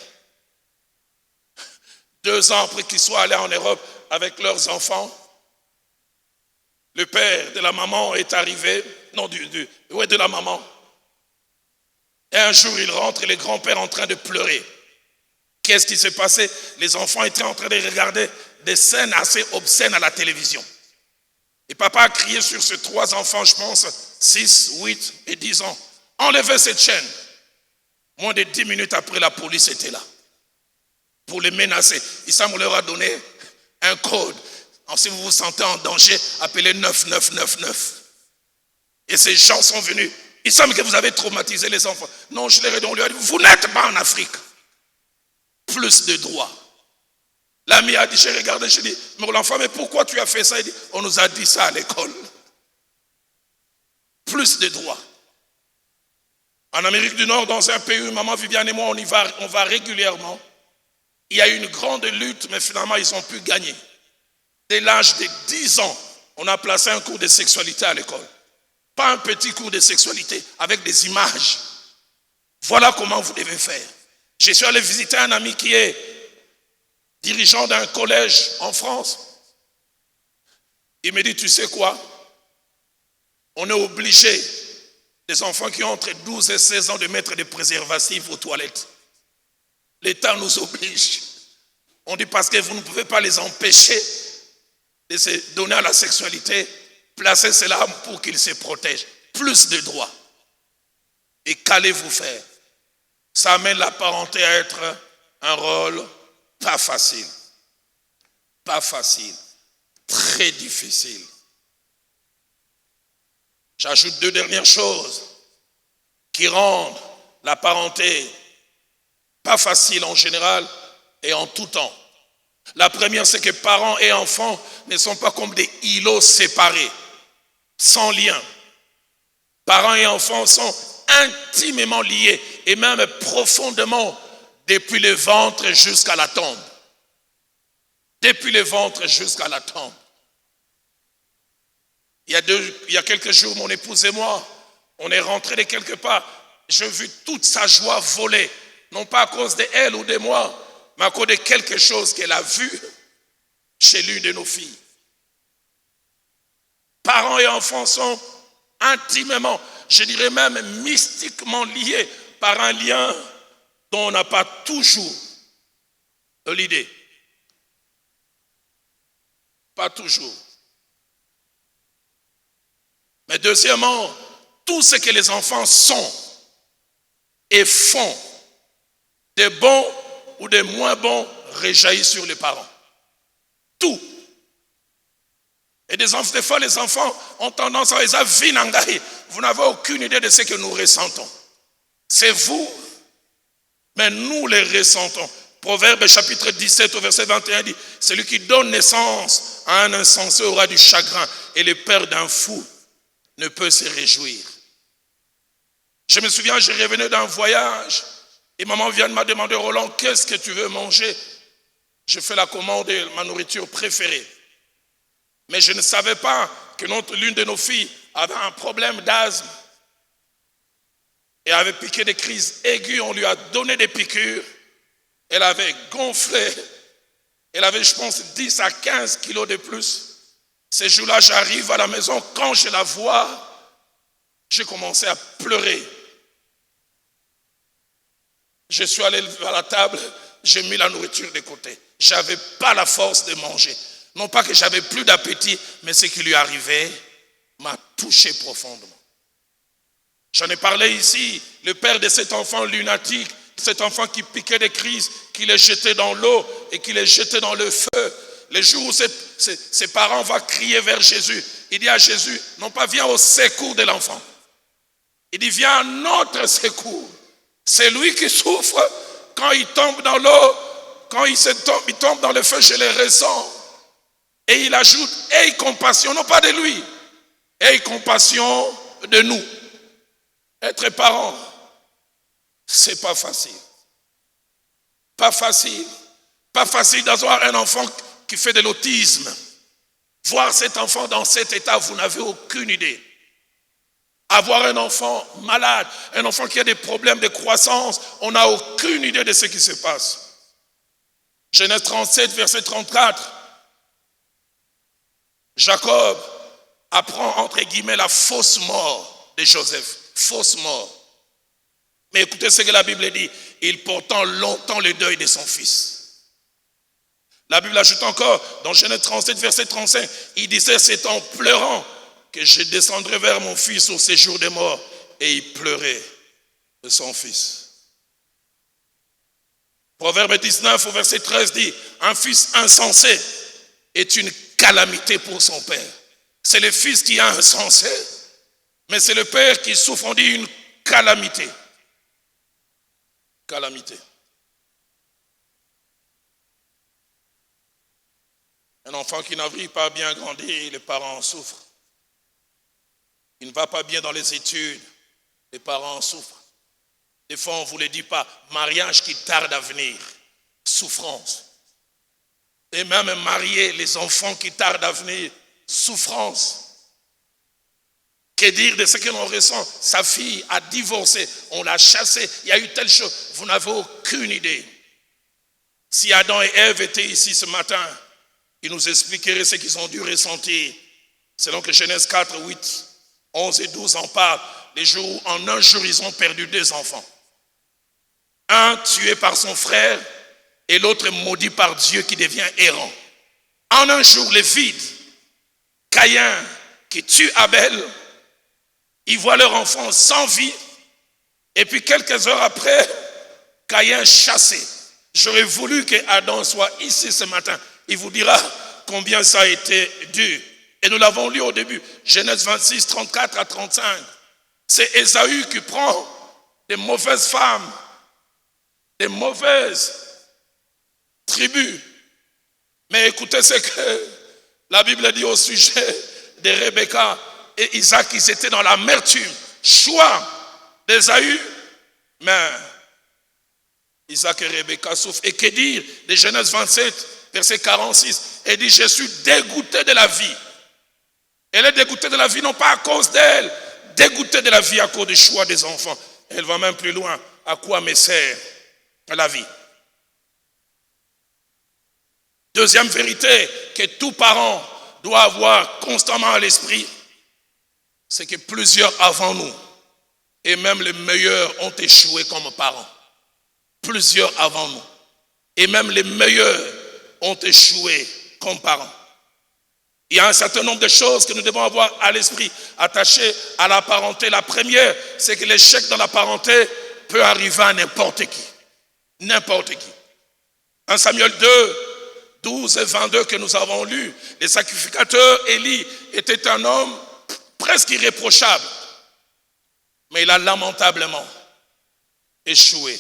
2 ans après qu'ils soient allés en Europe avec leurs enfants, le père de la maman est arrivé, de la maman. Et un jour, il rentre et le grand-père est en train de pleurer. Qu'est-ce qui s'est passé? Les enfants étaient en train de regarder des scènes assez obscènes à la télévision. Et papa a crié sur ces 3 enfants, je pense, 6, 8 et 10 ans. Enlevez cette chaîne. Moins de 10 minutes après, la police était là. Pour les menacer. Issam leur a donné un code. Alors, si vous vous sentez en danger, appelez 9999. Et ces gens sont venus. Il semble que vous avez traumatisé les enfants. Non, je leur ai dit, vous n'êtes pas en Afrique. Plus de droits. L'ami a dit, j'ai regardé, j'ai dit, mais l'enfant, mais pourquoi tu as fait ça? Il dit, on nous a dit ça à l'école. Plus de droits. En Amérique du Nord, dans un pays où maman Viviane et moi, on va régulièrement. Il y a eu une grande lutte, mais finalement, ils ont pu gagner. Dès l'âge de 10 ans, on a placé un cours de sexualité à l'école. Pas un petit cours de sexualité, avec des images. Voilà comment vous devez faire. Je suis allé visiter un ami qui est dirigeant d'un collège en France. Il me dit, tu sais quoi? On est obligé, des enfants qui ont entre 12 et 16 ans, de mettre des préservatifs aux toilettes. L'État nous oblige. On dit parce que vous ne pouvez pas les empêcher de se donner à la sexualité, placez cela pour qu'ils se protègent. Plus de droits. Et qu'allez-vous faire? Ça amène la parenté à être un rôle pas facile. Pas facile. Très difficile. J'ajoute 2 dernières choses qui rendent la parenté pas facile en général et en tout temps. La première, c'est que parents et enfants ne sont pas comme des îlots séparés, sans lien. Parents et enfants sont intimement liés et même profondément depuis le ventre jusqu'à la tombe. Depuis le ventre jusqu'à la tombe. Il y a quelques jours, mon épouse et moi, on est rentrés de quelque part. J'ai vu toute sa joie voler. Non pas à cause d'elle ou de moi, mais à cause de quelque chose qu'elle a vu chez l'une de nos filles. Parents et enfants sont intimement, je dirais même mystiquement liés par un lien dont on n'a pas toujours l'idée. Pas toujours. Mais deuxièmement, tout ce que les enfants sont et font, des bons ou des moins bons, rejaillit sur les parents. Tout. Et des fois, les enfants ont tendance à dire, vous n'avez aucune idée de ce que nous ressentons. C'est vous, mais nous les ressentons. Proverbe chapitre 17 au verset 21 dit, celui qui donne naissance à un insensé aura du chagrin, et le père d'un fou ne peut se réjouir. Je me souviens, je revenais d'un voyage, et maman vient de me demander, Roland, qu'est-ce que tu veux manger? Je fais la commande de ma nourriture préférée. Mais je ne savais pas que l'une de nos filles avait un problème d'asthme et avait piqué des crises aiguës. On lui a donné des piqûres. Elle avait gonflé. Elle avait, je pense, 10 à 15 kilos de plus. Ces jours-là, j'arrive à la maison. Quand je la vois, j'ai commencé à pleurer. Je suis allé à la table, j'ai mis la nourriture de côté. Je n'avais pas la force de manger. Non pas que j'avais plus d'appétit, mais ce qui lui arrivait m'a touché profondément. J'en ai parlé ici, le père de cet enfant lunatique, cet enfant qui piquait des crises, qui les jetait dans l'eau et qui les jetait dans le feu. Le jour où ses parents vont crier vers Jésus, il dit à Jésus, non pas viens au secours de l'enfant. Il dit viens à notre secours. C'est lui qui souffre quand il tombe dans l'eau, quand il tombe dans le feu, je le ressens. Et il ajoute, aie compassion, non pas de lui, aie compassion de nous. Être parent, c'est pas facile. Pas facile. Pas facile d'avoir un enfant qui fait de l'autisme. Voir cet enfant dans cet état, vous n'avez aucune idée. Avoir un enfant malade, un enfant qui a des problèmes de croissance, on n'a aucune idée de ce qui se passe. Genèse 37, verset 34. Jacob apprend entre guillemets la fausse mort de Joseph. Fausse mort. Mais écoutez ce que la Bible dit. Il portant longtemps le deuil de son fils. La Bible ajoute encore, dans Genèse 37, verset 35, il disait, c'est en pleurant que je descendrai vers mon fils au séjour des morts. Et il pleurait de son fils. Proverbe 19, au verset 13 dit, un fils insensé est une calamité pour son père. C'est le fils qui est insensé, mais c'est le père qui souffre, on dit une calamité. Calamité. Un enfant qui n'arrive pas à bien grandir, les parents en souffrent. Il ne va pas bien dans les études, les parents en souffrent. Des fois, on ne vous le dit pas, mariage qui tarde à venir. souffrance. Et même marier les enfants qui tardent à venir, souffrance. Que dire de ce que l'on ressent? Sa fille a divorcé, on l'a chassée, il y a eu telle chose. Vous n'avez aucune idée. Si Adam et Ève étaient ici ce matin, ils nous expliqueraient ce qu'ils ont dû ressentir. Selon que Genèse 4, 8, 11 et 12 en parlent, les jours où en un jour ils ont perdu 2 enfants. Un tué par son frère et l'autre maudit par Dieu qui devient errant. En un jour, le vide. Caïn qui tue Abel, ils voient leur enfant sans vie, et puis quelques heures après, Caïn chassé. J'aurais voulu que Adam soit ici ce matin. Il vous dira combien ça a été dur. Et nous l'avons lu au début, Genèse 26, 34 à 35. C'est Ésaü qui prend des mauvaises femmes, des mauvaises tribus. Mais écoutez ce que la Bible dit au sujet de Rebecca et Isaac. Ils étaient dans l'amertume. Choix d'Ésaü, mais Isaac et Rebecca souffrent. Et que dire de Genèse 27, verset 46? Elle dit, je suis dégoûté de la vie. Elle est dégoûtée de la vie, non pas à cause d'elle, dégoûtée de la vie à cause du choix des enfants. Elle va même plus loin. À quoi me sert la vie? Deuxième vérité que tout parent doit avoir constamment à l'esprit, c'est que plusieurs avant nous, et même les meilleurs, ont échoué comme parents. Plusieurs avant nous, et même les meilleurs ont échoué comme parents. Il y a un certain nombre de choses que nous devons avoir à l'esprit attachées à la parenté. La première, c'est que l'échec dans la parenté peut arriver à n'importe qui. N'importe qui. 1 Samuel 2, 12 et 22 que nous avons lu, le sacrificateur Élie était un homme presque irréprochable. Mais il a lamentablement échoué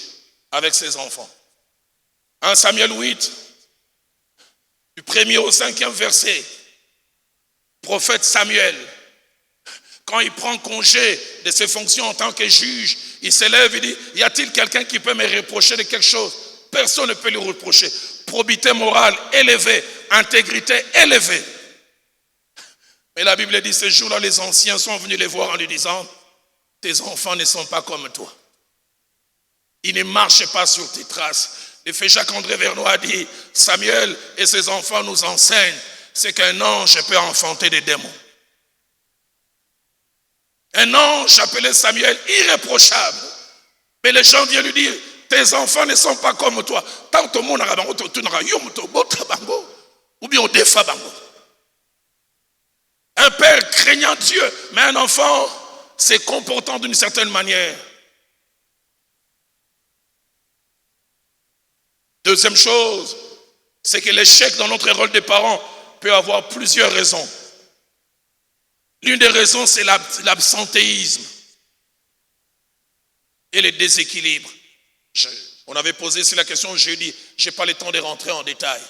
avec ses enfants. 1 Samuel 8, du 1er au 5e verset, prophète Samuel, quand il prend congé de ses fonctions en tant que juge, il s'élève et dit, y a-t-il quelqu'un qui peut me reprocher de quelque chose? Personne ne peut lui reprocher. Probité morale élevée, intégrité élevée. Mais la Bible dit, ce jour-là, les anciens sont venus les voir en lui disant, tes enfants ne sont pas comme toi. Ils ne marchent pas sur tes traces. Le fait Jacques-André Vernois a dit, Samuel et ses enfants nous enseignent, c'est qu'un ange peut enfanter des démons. Un ange appelé Samuel, irréprochable. Mais les gens viennent lui dire, tes enfants ne sont pas comme toi. Tant au monde ou bien au défa bango. Un père craignant Dieu, mais un enfant se comportant d'une certaine manière. Deuxième chose, c'est que l'échec dans notre rôle de parents peut avoir plusieurs raisons. L'une des raisons, c'est l'absentéisme et le déséquilibre. On avait posé ici la question jeudi, je n'ai pas le temps de rentrer en détail.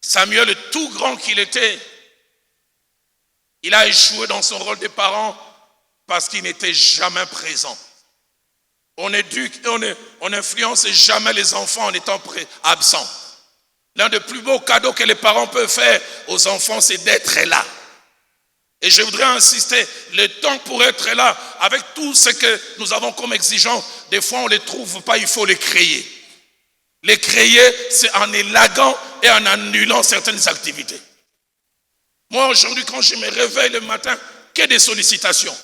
Samuel, tout grand qu'il était, il a échoué dans son rôle de parent parce qu'il n'était jamais présent. On n'influence jamais les enfants en étant absents. L'un des plus beaux cadeaux que les parents peuvent faire aux enfants, c'est d'être là. Et je voudrais insister, le temps pour être là, avec tout ce que nous avons comme exigence, des fois on ne les trouve pas, il faut les créer. Les créer, c'est en élaguant et en annulant certaines activités. Moi aujourd'hui, quand je me réveille le matin, que des sollicitations.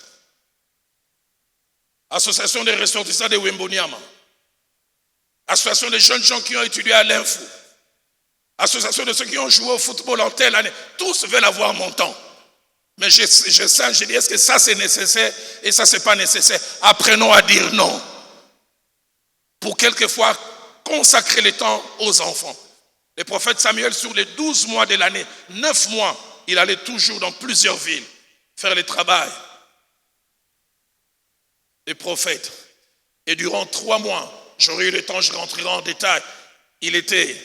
Association des ressortissants de Wemboniama. Association des jeunes gens qui ont étudié à l'Info. Association de ceux qui ont joué au football en telle année. Tous veulent avoir mon temps. Mais je sens, je dis, est-ce que ça c'est nécessaire et ça c'est pas nécessaire? Apprenons à dire non. Pour quelquefois consacrer le temps aux enfants. Le prophète Samuel, sur les 12 mois de l'année, 9 mois, il allait toujours dans plusieurs villes faire le travail des prophètes. Et durant 3 mois, j'aurai eu le temps, je rentrerai en détail, il était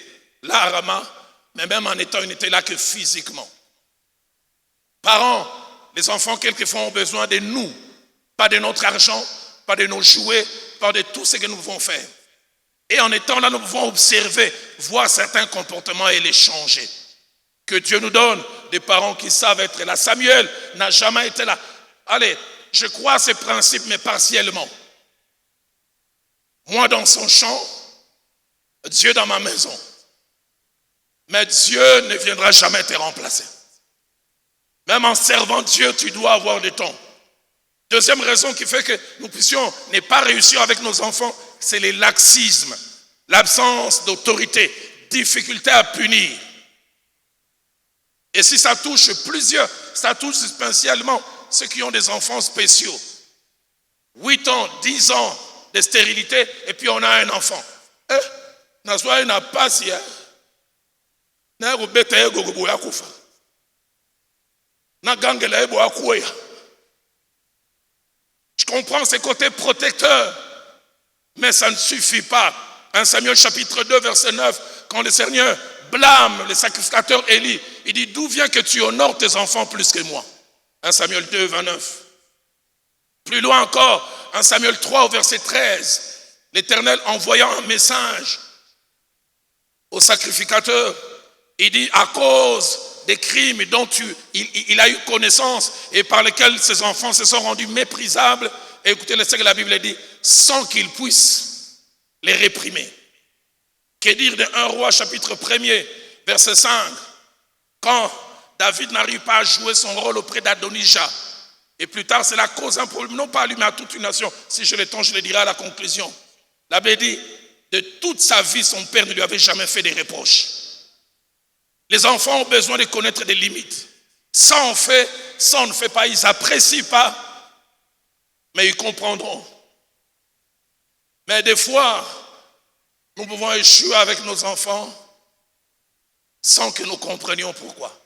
là à Rama, mais même en étant, il n'était là que physiquement. Parents, les enfants quelquefois ont besoin de nous, pas de notre argent, pas de nos jouets, pas de tout ce que nous pouvons faire. Et en étant là, nous pouvons observer, voir certains comportements et les changer. Que Dieu nous donne des parents qui savent être là. Samuel n'a jamais été là. Allez, je crois à ces principes, mais partiellement. Moi dans son champ, Dieu dans ma maison. Mais Dieu ne viendra jamais te remplacer. Même en servant Dieu, tu dois avoir du temps. Deuxième raison qui fait que nous puissions ne pas réussir avec nos enfants, c'est les laxismes, l'absence d'autorité, difficulté à punir. Et si ça touche plusieurs, ça touche spécialement ceux qui ont des enfants spéciaux. 8 ans, 10 ans de stérilité, et puis on a un enfant. N'a n'a pas si. Na robeta ego gobo yakufa. Na gangela ebo akuya. Je comprends ces côtés protecteurs, mais ça ne suffit pas. 1 Samuel chapitre 2 verset 9, quand le Seigneur blâme le sacrificateur Élie, il dit: d'où vient que tu honores tes enfants plus que moi? 1 Samuel 2, 29. Plus loin encore, 1 Samuel 3 au verset 13, l'Éternel envoyant un message au sacrificateur, il dit: à cause des crimes dont il a eu connaissance et par lesquels ses enfants se sont rendus méprisables, et écoutez ce que la Bible dit, sans qu'il puisse les réprimer. Que dire de 1 Roi chapitre 1er verset 5, quand David n'arrive pas à jouer son rôle auprès d'Adonijah, et plus tard cela cause un problème, non pas à lui mais à toute une nation. Si j'ai le temps, je le dirai à la conclusion. La Bible dit: de toute sa vie, son père ne lui avait jamais fait des reproches. Les enfants ont besoin de connaître des limites. Ça on fait, ça on ne fait pas. Ils n'apprécient pas, mais ils comprendront. Mais des fois, nous pouvons échouer avec nos enfants sans que nous comprenions pourquoi.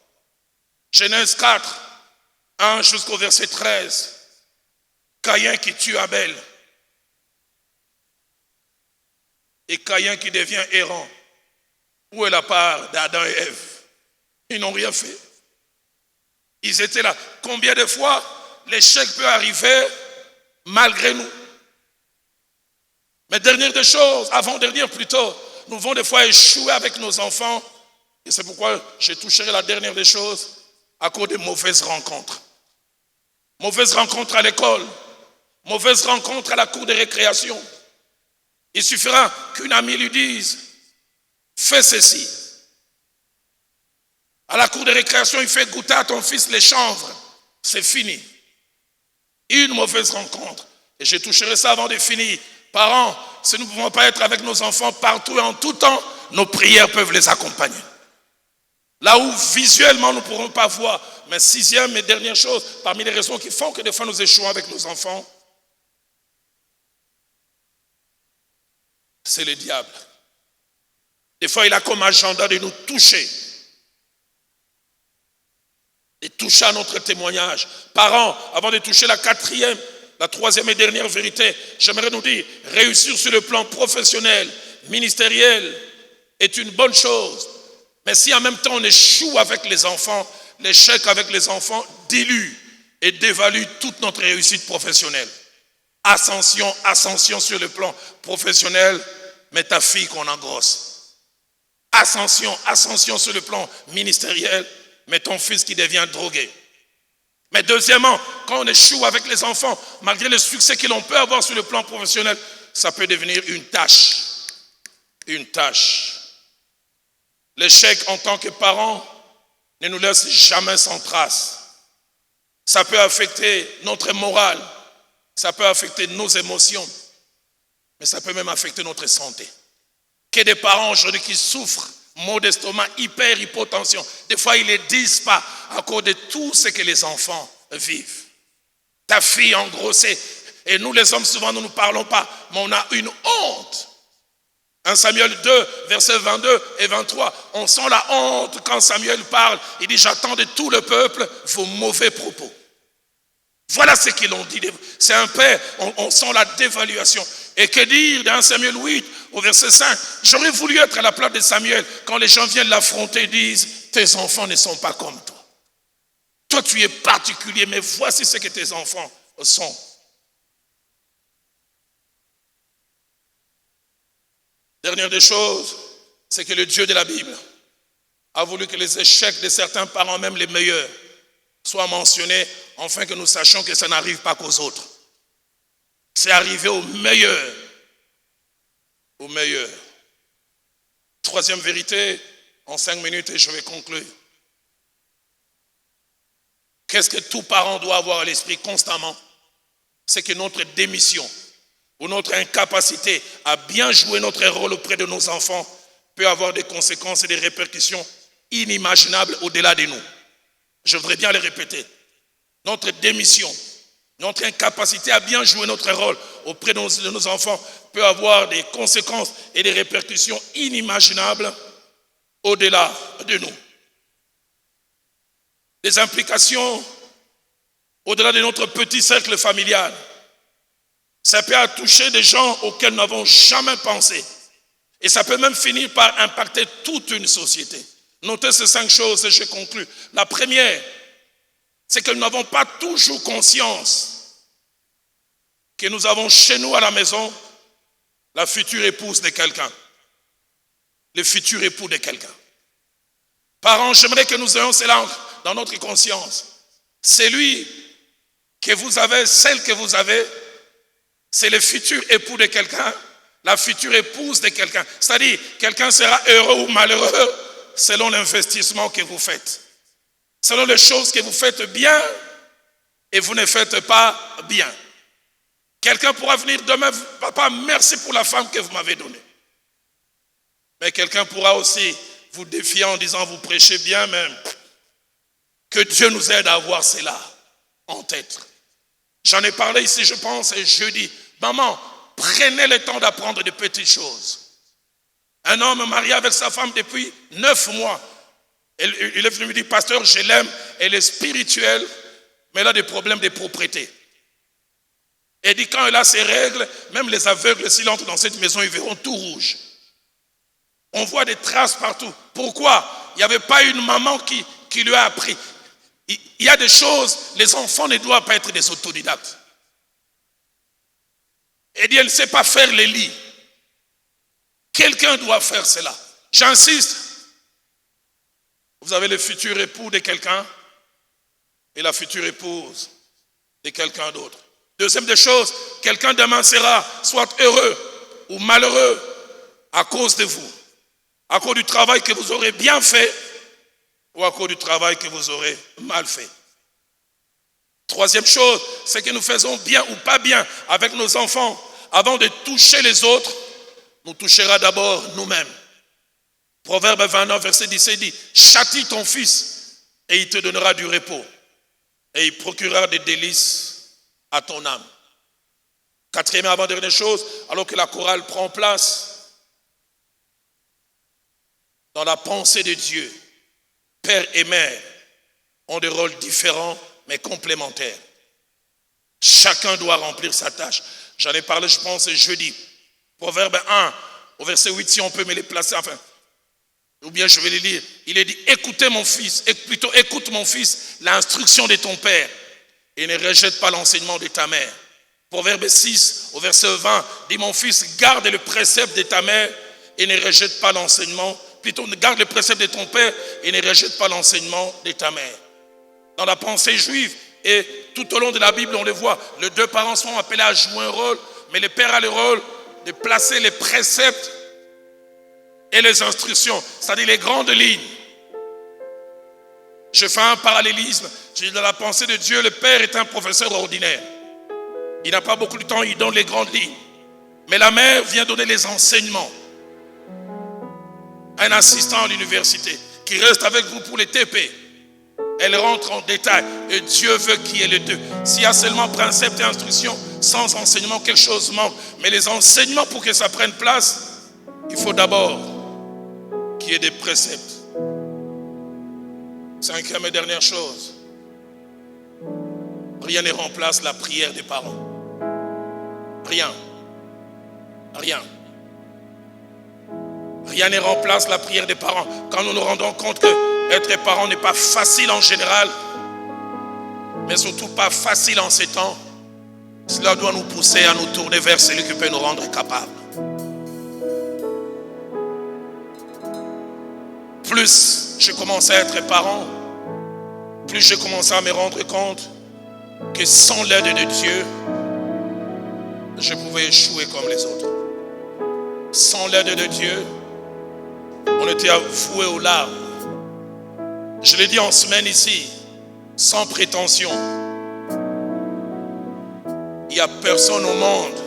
Genèse 4, 1 jusqu'au verset 13. Caïn qui tue Abel. Et Caïn qui devient errant. Où est la part d'Adam et Ève? Ils n'ont rien fait. Ils étaient là. Combien de fois l'échec peut arriver malgré nous? Mais dernière des choses, avant-dernière plutôt, nous vont des fois échouer avec nos enfants. Et c'est pourquoi je toucherai la dernière des choses, à cause de mauvaises rencontres. Mauvaises rencontres à l'école, mauvaises rencontres à la cour de récréation. Il suffira qu'une amie lui dise: fais ceci. À la cour de récréation, il fait goûter à ton fils les chanvres. C'est fini. Une mauvaise rencontre. Et je toucherai ça avant de finir. Parents, si nous ne pouvons pas être avec nos enfants partout et en tout temps, nos prières peuvent les accompagner. Là où visuellement nous ne pourrons pas voir. Mais sixième et dernière chose, parmi les raisons qui font que des fois nous échouons avec nos enfants, c'est le diable. Des fois, il a comme agenda de nous toucher. De toucher à notre témoignage. Parents, avant de toucher la quatrième, la troisième et dernière vérité, j'aimerais nous dire, réussir sur le plan professionnel, ministériel, est une bonne chose. Mais si en même temps on échoue avec les enfants, l'échec avec les enfants dilue et dévalue toute notre réussite professionnelle. Ascension sur le plan professionnel, mais ta fille qu'on engrosse. Ascension sur le plan ministériel, mais ton fils qui devient drogué. Mais deuxièmement, quand on échoue avec les enfants, malgré le succès que l'on peut avoir sur le plan professionnel, ça peut devenir une tâche. Une tâche. L'échec en tant que parent ne nous laisse jamais sans trace. Ça peut affecter notre morale, ça peut affecter nos émotions, mais ça peut même affecter notre santé. Qu'il y ait des parents aujourd'hui qui souffrent, maux d'estomac, hypertension. Des fois, ils ne le disent pas à cause de tout ce que les enfants vivent. Ta fille engrossée. Et nous, les hommes, souvent, nous ne parlons pas, mais on a une honte. 1 Samuel 2, versets 22 et 23. On sent la honte quand Samuel parle. Il dit: j'attends de tout le peuple vos mauvais propos. Voilà ce qu'ils ont dit. C'est un père, on sent la dévaluation. Et que dire dans 1 Samuel 8, au verset 5, j'aurais voulu être à la place de Samuel quand les gens viennent l'affronter et disent: tes enfants ne sont pas comme toi. Toi, tu es particulier, mais voici ce que tes enfants sont. Dernière des choses, c'est que le Dieu de la Bible a voulu que les échecs de certains parents, même les meilleurs, soient mentionnés, afin que nous sachions que ça n'arrive pas qu'aux autres. C'est arrivé aux meilleurs. Aux meilleurs. Troisième vérité, en 5 minutes et je vais conclure. Qu'est-ce que tout parent doit avoir à l'esprit constamment? C'est que notre démission ou notre incapacité à bien jouer notre rôle auprès de nos enfants peut avoir des conséquences et des répercussions inimaginables au-delà de nous. Je voudrais bien les répéter. Notre démission, notre incapacité à bien jouer notre rôle auprès de nos enfants peut avoir des conséquences et des répercussions inimaginables au-delà de nous. Des implications au-delà de notre petit cercle familial. Ça peut toucher des gens auxquels nous n'avons jamais pensé. Et ça peut même finir par impacter toute une société. Notez ces 5 choses et je conclus. La première, c'est que nous n'avons pas toujours conscience que nous avons chez nous à la maison la future épouse de quelqu'un. Le futur époux de quelqu'un. Parents, j'aimerais que nous ayons cela dans notre conscience. Celui que vous avez, celle que vous avez, c'est le futur époux de quelqu'un, la future épouse de quelqu'un. C'est-à-dire, quelqu'un sera heureux ou malheureux selon l'investissement que vous faites. Selon les choses que vous faites bien et vous ne faites pas bien. Quelqu'un pourra venir demain, papa, merci pour la femme que vous m'avez donnée. Mais quelqu'un pourra aussi vous défier en disant, vous prêchez bien même. Que Dieu nous aide à avoir cela en tête. J'en ai parlé ici, je pense, et jeudi. Maman, prenez le temps d'apprendre de petites choses. Un homme marié avec sa femme depuis 9 mois. Il est venu me dire, pasteur, je l'aime, elle est spirituelle, mais elle a des problèmes de propriété. Et dit, quand elle a ses règles, même les aveugles, s'ils entrent dans cette maison, ils verront tout rouge. On voit des traces partout. Pourquoi? Il n'y avait pas une maman qui lui a appris. Il y a des choses, les enfants ne doivent pas être des autodidactes. Elle dit, elle ne sait pas faire les lits. Quelqu'un doit faire cela. J'insiste. Vous avez le futur époux de quelqu'un et la future épouse de quelqu'un d'autre. Deuxième des choses, quelqu'un demain sera soit heureux ou malheureux à cause de vous. À cause du travail que vous aurez bien fait ou à cause du travail que vous aurez mal fait. Troisième chose, c'est que nous faisons bien ou pas bien avec nos enfants. Avant de toucher les autres, nous touchera d'abord nous-mêmes. Proverbe 29, verset 17 dit, châtie ton fils et il te donnera du repos et il procurera des délices à ton âme. Quatrième et avant-dernière chose, alors que la chorale prend place, dans la pensée de Dieu, père et mère ont des rôles différents mais complémentaires. Chacun doit remplir sa tâche. J'en ai parlé, je pense, jeudi. Proverbe 1, au verset 8, si on peut me les placer, enfin, ou bien je vais les lire. Il est dit, écoutez mon fils, plutôt écoute mon fils, l'instruction de ton père et ne rejette pas l'enseignement de ta mère. Proverbe 6, au verset 20, dit mon fils, garde le précepte de ta mère et ne rejette pas l'enseignement. Plutôt, garde le précepte de ton père et ne rejette pas l'enseignement de ta mère. Dans la pensée juive et tout au long de la Bible, on le voit, les deux parents sont appelés à jouer un rôle, mais le père a le rôle de placer les préceptes et les instructions, c'est-à-dire les grandes lignes. Je fais un parallélisme. Dans la pensée de Dieu, le père est un professeur ordinaire. Il n'a pas beaucoup de temps, il donne les grandes lignes. Mais la mère vient donner les enseignements. Un assistant à l'université qui reste avec vous pour les TP. Elle rentre en détail et Dieu veut qu'il y ait les deux. S'il y a seulement principe et instruction, sans enseignement, quelque chose manque. Mais les enseignements, pour que ça prenne place, il faut d'abord qu'il y ait des préceptes. Cinquième et dernière chose, rien ne remplace la prière des parents. Rien. Rien. Rien ne remplace la prière des parents. Quand nous nous rendons compte que être parent n'est pas facile en général, mais surtout pas facile en ces temps, cela doit nous pousser à nous tourner vers celui qui peut nous rendre capables. plus je commençais à être parent, plus je commençais à me rendre compte que sans l'aide de Dieu, je pouvais échouer comme les autres. Sans l'aide de Dieu, on était voué aux larmes. Je l'ai dit en semaine ici, sans prétention. Il n'y a personne au monde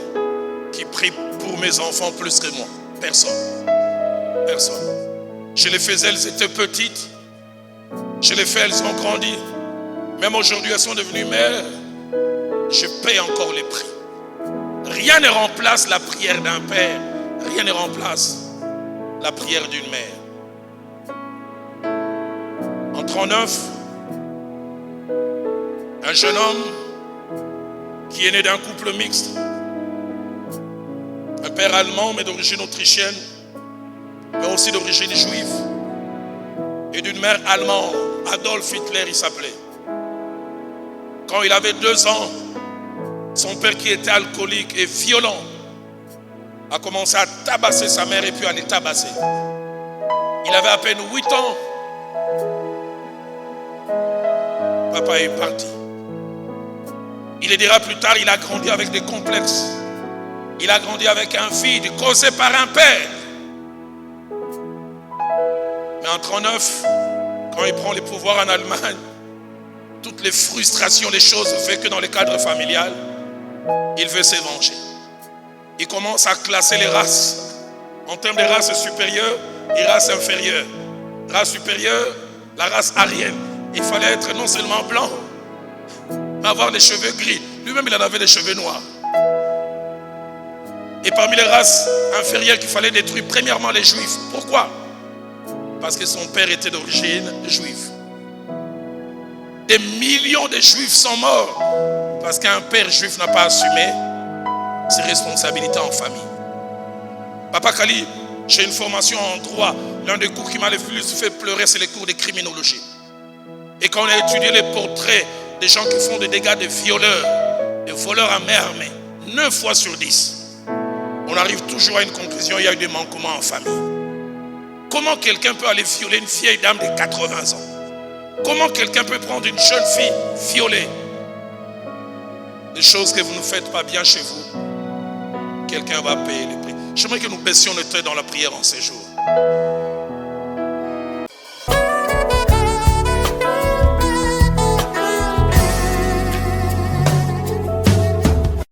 qui prie pour mes enfants plus que moi. Personne. Personne. Je les faisais, elles étaient petites. Je les fais, elles ont grandi. Même aujourd'hui, elles sont devenues mères. Je paye encore les prix. Rien ne remplace la prière d'un père. Rien ne remplace la prière d'une mère. En 1939, un jeune homme qui est né d'un couple mixte, un père allemand mais d'origine autrichienne, mais aussi d'origine juive, et d'une mère allemande, Adolf Hitler il s'appelait. Quand il avait 2 ans, son père qui était alcoolique et violent a commencé à tabasser sa mère et puis à les tabasser. Il avait à peine 8 ans. Papa est parti. Il le dira plus tard, il a grandi avec des complexes. Il a grandi avec un vide causé par un père. Mais en 1939, quand il prend les pouvoirs en Allemagne, toutes les frustrations, les choses faites que dans le cadre familial, il veut se venger. Il commence à classer les races en termes de race supérieure et race inférieure. Race supérieure, la race aryenne. Il fallait être non seulement blanc, mais avoir des cheveux gris. Lui-même, il en avait des cheveux noirs. Et parmi les races inférieures qu'il fallait détruire, premièrement les juifs. Pourquoi? Parce que son père était d'origine juive. Des millions de juifs sont morts parce qu'un père juif n'a pas assumé ses responsabilités en famille. Papa Kali, j'ai une formation en droit. L'un des cours qui m'a le plus fait pleurer, c'est les cours de criminologie. Et quand on a étudié les portraits des gens qui font des dégâts de violeurs, de voleurs à main armée, 9 fois sur 10, on arrive toujours à une conclusion, il y a eu des manquements en famille. Comment quelqu'un peut aller violer une vieille dame de 80 ans? Comment quelqu'un peut prendre une jeune fille violée? Des choses que vous ne faites pas bien chez vous, quelqu'un va payer les prix. J'aimerais que nous baissions notre tête dans la prière en ces jours.